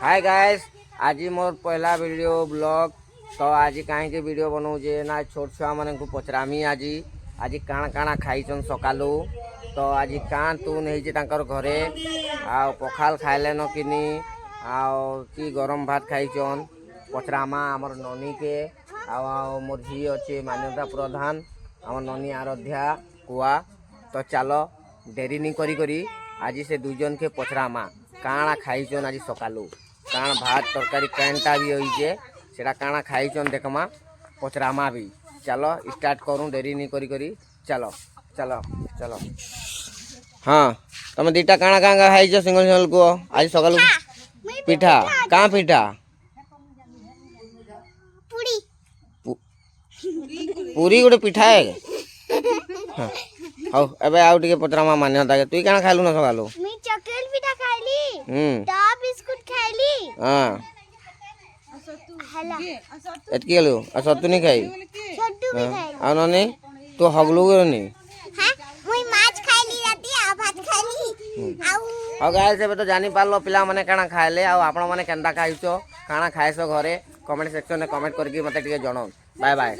Hi guys, आज मोर पहला video blog. तो आज कहीं वीडियो बनाऊे ना छोट छुआ मन को पचरामी आज काण काण खाईचन सकालू। तो आज कान तू नहीं घरे आ पखाल खाइले न किनी कि गरम भात खाईचन पचरामा आमर ननी के मोर झी अच्छे मान्यता प्रधान आम ननी आराध्या कुआ। तो चलो देरी नहीं करी आज से दुजन के पचरामा काण खाईचन आज सकालू काण भात तरकारी कैंटा भी होइए सेटा काण खाईचन देखमा पचरामा भी। चलो स्टार्ट करूँ देरी नहीं करी चलो चलो चलो। हाँ तुम दीटा काण काण खाईच सिंगल सिंगल को आज सकालू पिठा कहाँ पिठा पूरी गोटे पिठा है। हाँ हौ एबे आउ टिके पचरामा मान्यता तु काण खाइलु न सकालू चॉकलेट पिठा खाइली टॉप बिस्कुट खाइली हां हला एतकी गेलु आ सत्तू नहीं खाई छोटू भी खाइली आ ननी तो हगलु गनी हां मुई माछ खाइली राती आ भात खाइली आ गाइस एबे तो जानि पारलो पिला माने काना खाइले आ आपण माने केंदा खाइछो काना खाइछो घरे कमेंट सेक्शन में कमेंट करके मते टिके जणाओ। Bye bye.